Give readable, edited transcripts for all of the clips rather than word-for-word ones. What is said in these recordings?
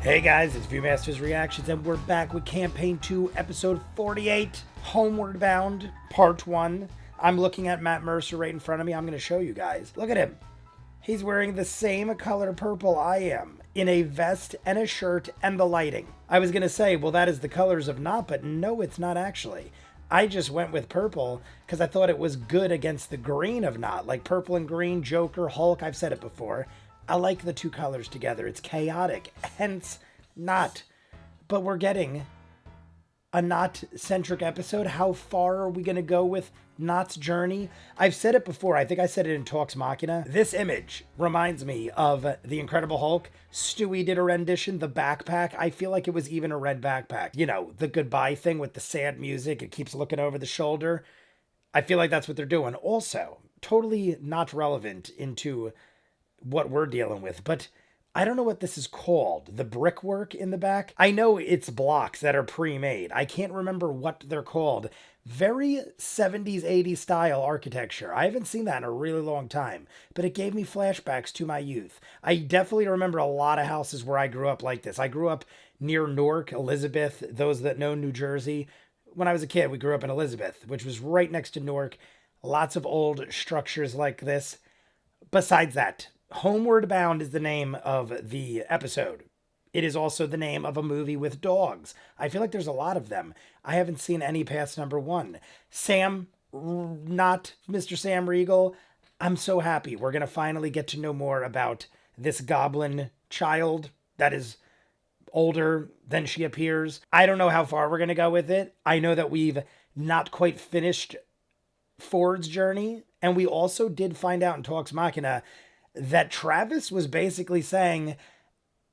Hey guys, it's ViewMasters Reactions, and we're back with Campaign 2, Episode 48, Homeward Bound, Part 1. I'm looking at Matt Mercer right in front of me. I'm going to show you guys. Look at him. He's wearing the same color purple I am, in a vest and a shirt and the lighting. I was going to say, well, that is the colors of Not, but no, it's not actually. I just went with purple because I thought it was good against the green of Not, like purple and green, Joker, Hulk. I've said it before. I like the two colors together. It's chaotic, hence Not. But we're getting a Not-centric episode. How far are we going to go with Not's journey? I've said it before. I think I said it in Talks Machina. This image reminds me of The Incredible Hulk. Stewie did a rendition, the backpack. I feel like it was even a red backpack. You know, the goodbye thing with the sad music. It keeps looking over the shoulder. I feel like that's what they're doing. Also, totally not relevant into what we're dealing with, but I don't know what this is called. The brickwork in the back. I know it's blocks that are pre-made. I can't remember what they're called. Very 70s, 80s style architecture. I haven't seen that in a really long time, but it gave me flashbacks to my youth. I definitely remember a lot of houses where I grew up like this. I grew up near Newark, Elizabeth. Those that know New Jersey. When I was a kid, we grew up in Elizabeth, which was right next to Newark. Lots of old structures like this. Besides that, Homeward Bound is the name of the episode. It is also the name of a movie with dogs. I feel like there's a lot of them. I haven't seen any past number one. Sam, not Mr. Sam Riegel. I'm so happy. We're going to finally get to know more about this goblin child that is older than she appears. I don't know how far we're going to go with it. I know that we've not quite finished Ford's journey. And we also did find out in Talks Machina that Travis was basically saying,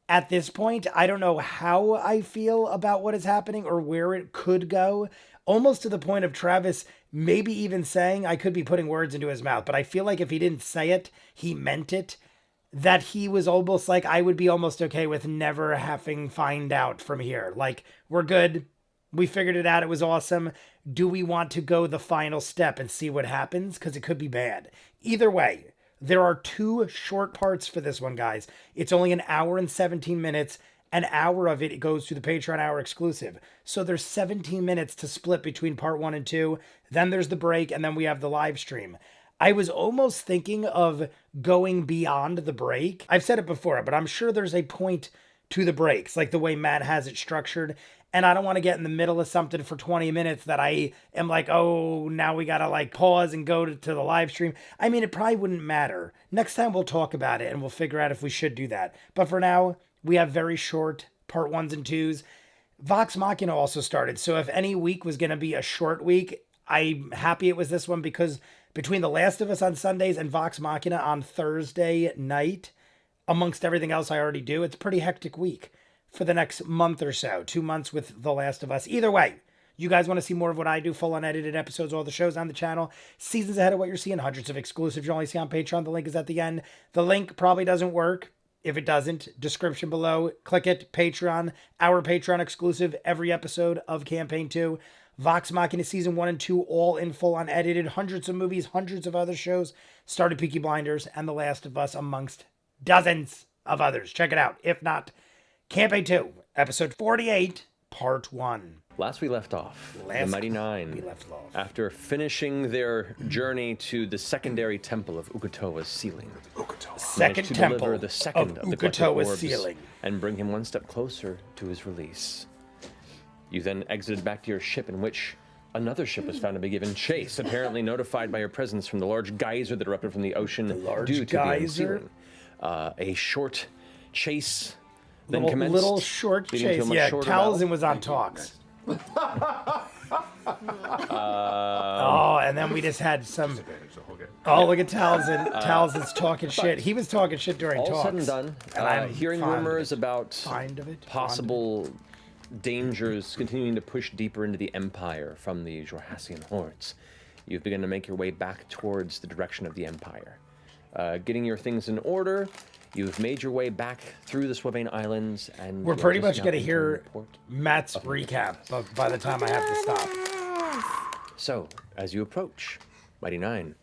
at this point, I don't know how I feel about what is happening or where it could go. Almost to the point of Travis maybe even saying, I could be putting words into his mouth, but I feel like if he didn't say it, he meant it. That he was almost like, I would be almost okay with never having find out from here. Like, we're good. We figured it out. It was awesome. Do we want to go the final step and see what happens? Because it could be bad. Either way, there are two short parts for this one, guys. It's only an hour and 17 minutes. An hour of it goes to the Patreon Hour exclusive. So there's 17 minutes to split between part 1 and 2. Then there's the break, and then we have the live stream. I was almost thinking of going beyond the break. I've said it before, but I'm sure there's a point to the breaks, like the way Matt has it structured. And I don't want to get in the middle of something for 20 minutes that I am like, oh, now we got to like pause and go to the live stream. I mean, it probably wouldn't matter. Next time we'll talk about it and we'll figure out if we should do that. But for now, we have very short part 1s and 2s. Vox Machina also started. So if any week was going to be a short week, I'm happy it was this one because between The Last of Us on Sundays and Vox Machina on Thursday night, amongst everything else I already do, it's a pretty hectic week for the next month or so. 2 months with The Last of Us. Either way, you guys want to see more of what I do, full unedited episodes, all the shows on the channel, seasons ahead of what you're seeing, hundreds of exclusives you only see on Patreon. The link is at the end. The link probably doesn't work. If it doesn't, description below, click it, Patreon, our Patreon exclusive, every episode of Campaign 2. Vox Machina Season 1 and 2, all in full unedited, hundreds of movies, hundreds of other shows, started Peaky Blinders, and The Last of Us, amongst dozens of others. Check it out. If not, Campaign 2, Episode 48, Part 1. Last we left off, the Mighty Nine, after finishing their journey to the secondary temple of Uk'otoa's ceiling, Second temple deliver the second of the collected Uk'otoa's orbs ceiling, and bring him one step closer to his release. You then exited back to your ship, in which another ship was found to be given chase, apparently notified by your presence from the large geyser that erupted from the ocean due to the unsealing. A short chase then commenced. Little short chase. Yeah, Tal'dorei was on Talks. Oh, and then we just had some. Oh, look at Tal'dorei. Tal'dorei's talking shit. He was talking shit during Talks. All said and done, and I'm hearing rumors about possible dangers continuing to push deeper into the Empire from the Jorhassian hordes. You've begun to make your way back towards the direction of the Empire. Getting your things in order, you've made your way back through the Swavane Islands, and we're pretty much going to hear Matt's recap by the time I have to stop. So, as you approach Mighty Nine,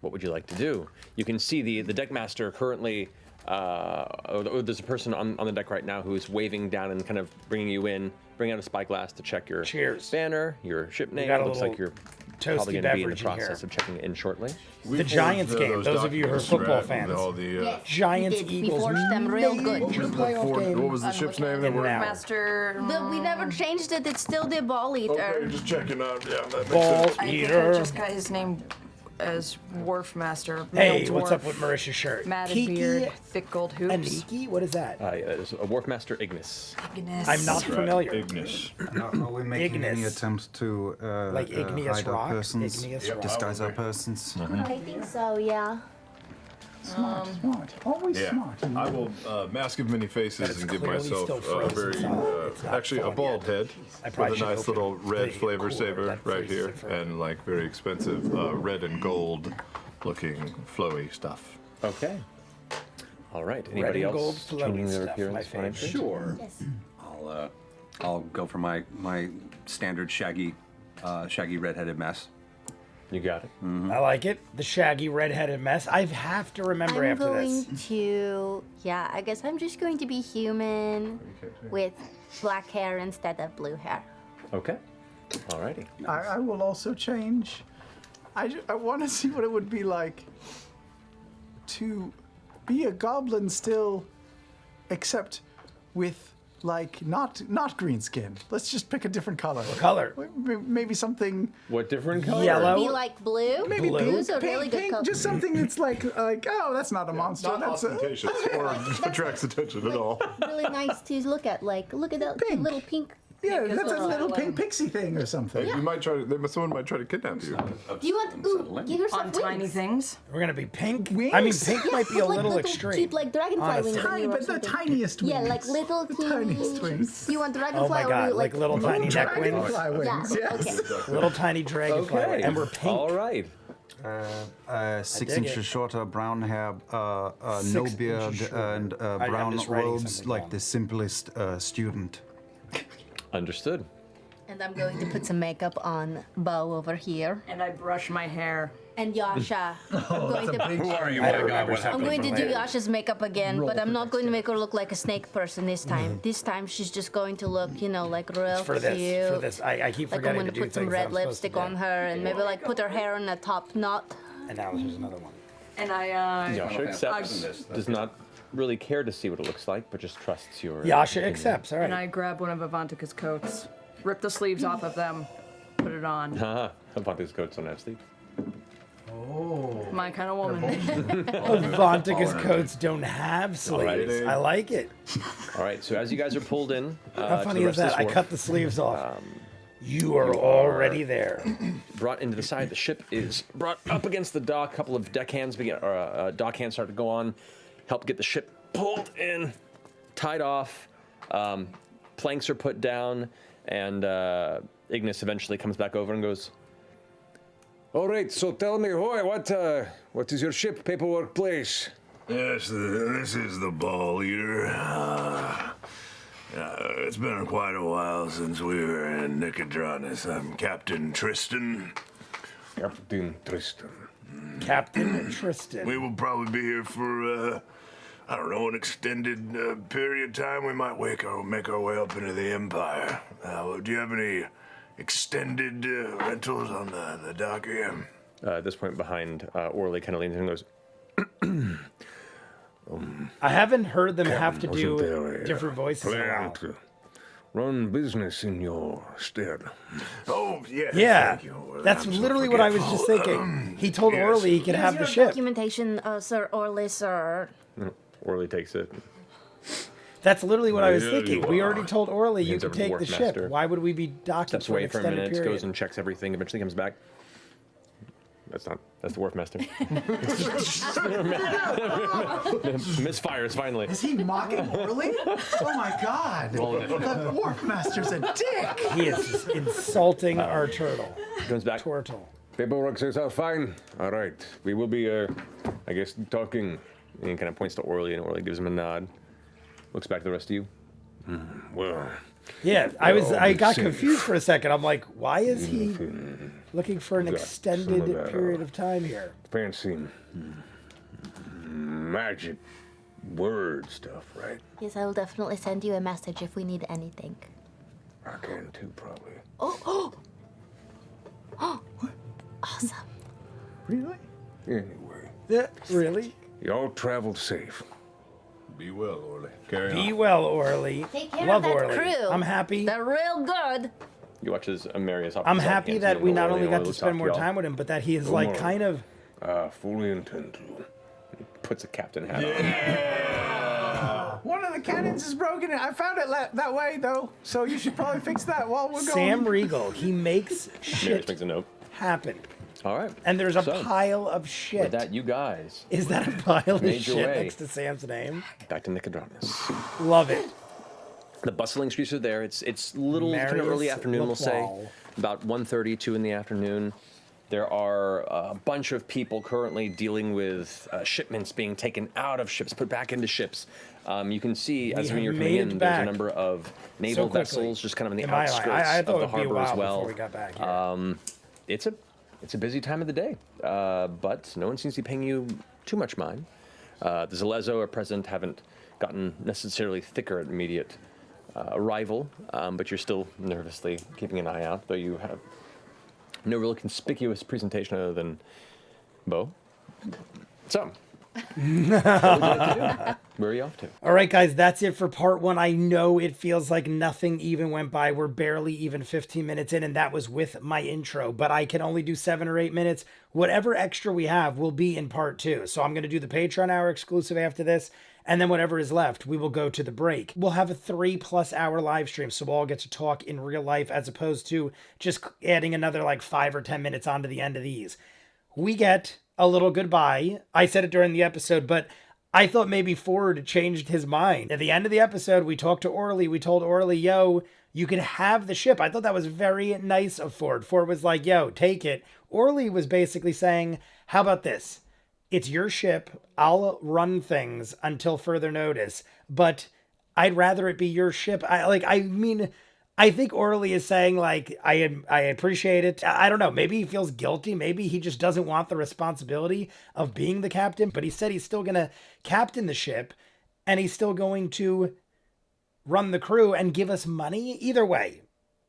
what would you like to do? You can see the deckmaster currently there's a person on the deck right now who is waving down and kind of bringing you in, bringing out a spyglass to check your banner, your ship name. got a Looks like little you're probably toasty going to be in the beverage in process here. of checking it in shortly. The Giants game, those of you who are football fans. Yes, Giants, we did. Eagles, We forged them real good. major playoff game. What was the ship's name? In an hour. Master. But we never changed it. It's still the ball eater. Oh, Oh, just checking out. Yeah, that makes Ball sense. eater. I just got his name as Wharf Master. Hey, Male what's dwarf, up with Marisha's shirt? Matted Kiki beard, thick gold hoops. Aniki? What is that? It's a Wharf Master Ignis. Ignis. I'm not familiar. Ignis. Are we making any Ignis. attempts to Like igneous hide our rock? persons, Igneous rock. disguise our persons? I think so, yeah. Smart. Always Yeah, smart. I will mask of many But faces it's and give clearly myself still a frozen, very, so it's not actually a fallen bald yet. head I probably with a should nice open little the red flavor cooler saver that right freezes here, it further. and like very expensive red and gold looking flowy stuff. Okay. All right. Anybody and gold else flowy changing their stuff, my appearance? favorite. Sure. Yes. I'll go for my standard shaggy redheaded mess. You got it. I like it. The shaggy redheaded mess. I have to remember I'm after going this. to, yeah, I guess I'm just going to be human with black hair instead of blue hair. Okay. All righty. I will also change. I want to see what it would be like to be a goblin still, except with like not green skin. Let's just pick a different color. What color? Maybe something. What different color? Yellow. Be like blue? Maybe Blue? Blue's a pink, really good pink, color. just something that's like oh, that's not a monster. not That's a, ostentatious or attracts attention at all. Really nice to look at. Like, look at that Pink. little pink. yeah, Pink is that's a a little little, pink pixie thing or something. Yeah. You might try to. Someone might try to kidnap you. Do you want? Ooh, give yourself On wings. tiny things. We're gonna be pink. Wings? I mean, pink might be a Put, like, little little extreme. Cute, like dragonfly Honestly. wings. on Tiny, you or but the something. tiniest wings. Yeah, like little The teeny. tiniest wings. Do you want dragonfly Oh my or god, you like little tiny neck wings. Dragonfly wings. Yeah. Yes. Okay. Little tiny dragonfly Okay. wings. And we're pink. All right. 6 dig inches it. shorter, brown hair, no 6 beard, inches shorter. and I'm brown just writing robes something like down. the simplest student. Understood. And I'm going to put some makeup on Bo over here. And I brush my hair. And Yasha. I'm going to, Who are you? I don't remember I'm something going to from do later. Yasha's makeup again, but I'm not going to make her look like a snake person this time. This time she's just going to look, like real For cute. this. I keep Like I'm forgetting going to to do put some things red I'm supposed to lipstick do. on her and maybe like put her hair in a top knot. And now there's another one. And I, Yasha accepts. Does not really care to see what it looks like, but just trusts your. Yasha opinion. accepts. All and right. I grab one of Avantika's coats, rip the sleeves off of them, put it on. Haha. Avanti's coats don't have sleep. My kind of woman. Avantika's coats don't have sleeves. eh? Alrighty. I like it. All right. So as you guys are pulled in, How to funny the is rest of that? this I wharf, cut the sleeves off. You are already there. brought into the side. The ship is brought up against the dock. A couple of deckhands dockhands start to go on, help get the ship pulled in, tied off. Planks are put down, and Ignis eventually comes back over and goes, All right, so tell me, Hoy, what is your ship paperwork place? Yes, this is the ball eater. It's been quite a while since we were in Nicodranus. I'm Captain Tristan. Captain Tristan. Captain Tristan. We will probably be here for, I don't know, an extended period of time. We might make our way up into the Empire. Do you have any extended rentals on the dock here? at this point behind Orly, kind of leans in and goes, I haven't heard them have to wasn't there do a different voices in a while. plan to run business in your stead. Oh, yes. Yeah, Thank you. that's I'm so literally what I was just forgetful. thinking. He told yes. Orly he could have the Here's ship. your documentation, Sir Orly, sir. Orly takes it. That's literally what I was Yeah, thinking. you We are. already told Orly you Hands could over to take the the ship. Wharf Master. Why would we be docking Steps for an away for a extended minute, period? goes and checks everything, eventually comes back. That's the Wharf Master. Misfires finally. Is he mocking Orly? Oh my god. The Wharf Master's a dick. He is just insulting our turtle. Comes back. Turtle. Paperwork says all fine. All right, we will be, I guess, talking. And he kind of points to Orly, and Orly gives him a nod. Looks back to the rest of you. Well, Yeah, I got same. confused for a second. I'm like, why is he looking for an Got some extended of that, period of time here? fancy magic word stuff, right? Yes, I will definitely send you a message if we need anything. I can too, probably. Oh! Awesome. Really? Anyway, Yeah, really? Y'all traveled safe. be well, Orly. Carry Be on. well, Orly. Take care Love of that Orly. crew. I'm happy. They're real good. You watch as Marius I'm happy that we not only got to spend more time with him, but that he is like more. kind of. Fully intend to. Puts a captain hat on. One of the cannons is broken. I found it that way, though. So you should probably fix that while we're going. Sam Riegel, he makes Marius shit makes a note. happen. All right. And there's a So, pile of shit. With that, you guys Is that a pile of made your shit way. next to Sam's name? back to Nicodranas. Love it. The bustling streets are there. It's little kind of Marius early afternoon, we'll say, Lacroix. about 1:30, 2 in the afternoon. There are a bunch of people currently dealing with shipments being taken out of ships, put back into ships. You can see as have when you're coming made in, it there's back a number of naval quickly. vessels just kind of in the In my line. outskirts I thought of the it'd be a harbor as while well. before we got back here. It's a busy time of the day, but no one seems to be paying you too much mind. The Zalezo are present, haven't gotten necessarily thicker at immediate arrival, but you're still nervously keeping an eye out, though you have no real conspicuous presentation other than Bo. So, what would you like to do? Where are you off to? All right, guys, that's it for part one. I know it feels like nothing even went by. We're barely even 15 minutes in, and that was with my intro, but I can only do 7 or 8 minutes. Whatever extra we have will be in part two. So I'm going to do the Patreon hour exclusive after this, and then whatever is left, we will go to the break. We'll have a 3+ hour live stream, so we'll all get to talk in real life as opposed to just adding another like 5 or 10 minutes onto the end of these. We get a little goodbye. I said it during the episode, but I thought maybe Ford changed his mind. At the end of the episode, we talked to Orly. We told Orly, yo, you can have the ship. I thought that was very nice of Ford. Ford was like, yo, take it. Orly was basically saying, how about this? It's your ship. I'll run things until further notice, but I'd rather it be your ship. I think Orly is saying, like, I appreciate it. I don't know. Maybe he feels guilty. Maybe he just doesn't want the responsibility of being the captain. But he said he's still going to captain the ship, and he's still going to run the crew and give us money. Either way,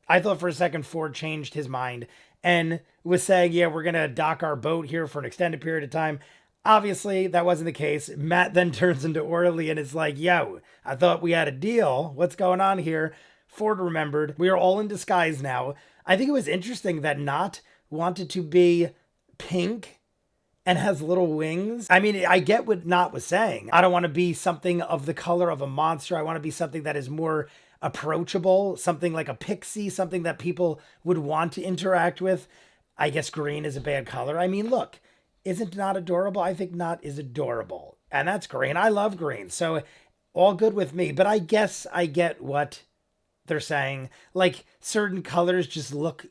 I thought for a second Ford changed his mind and was saying, yeah, we're going to dock our boat here for an extended period of time. Obviously, that wasn't the case. Matt then turns into Orly and is like, yo, I thought we had a deal. What's going on here? Ford remembered. We are all in disguise now. I think it was interesting that Not wanted to be pink and has little wings. I mean, I get what Not was saying. I don't want to be something of the color of a monster. I want to be something that is more approachable, something like a pixie, something that people would want to interact with. I guess green is a bad color. I mean, look, isn't Not adorable? I think Not is adorable. And that's green. I love green. So all good with me. But I guess I get what they're saying. Like, certain colors just look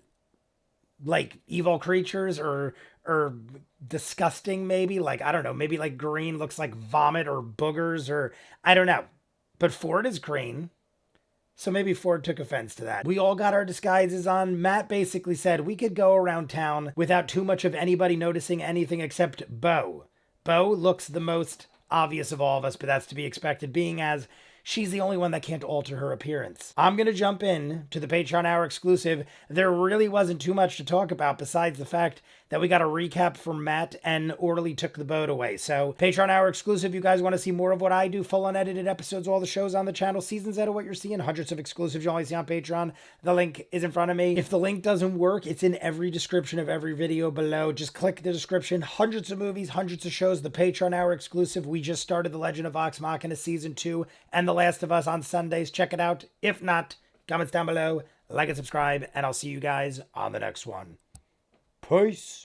like evil creatures or disgusting, maybe. Like, I don't know, maybe like green looks like vomit or boogers, or I don't know. But Ford is green, so maybe Ford took offense to that. We all got our disguises on. Matt basically said we could go around town without too much of anybody noticing anything except Bo. Bo looks the most obvious of all of us, but that's to be expected, being as she's the only one that can't alter her appearance. I'm going to jump in to the Patreon Hour exclusive. There really wasn't too much to talk about besides the fact that we got a recap from Matt and Orly took the boat away. So Patreon Hour exclusive, you guys want to see more of what I do, full unedited episodes, all the shows on the channel, seasons out of what you're seeing, hundreds of exclusives you only see on Patreon. The link is in front of me. If the link doesn't work, it's in every description of every video below. Just click the description. Hundreds of movies, hundreds of shows, the Patreon Hour exclusive. We just started The Legend of Vox Machina Season 2 and The Last of Us on Sundays. Check it out. If not, comments down below, like and subscribe, and I'll see you guys on the next one. Peace.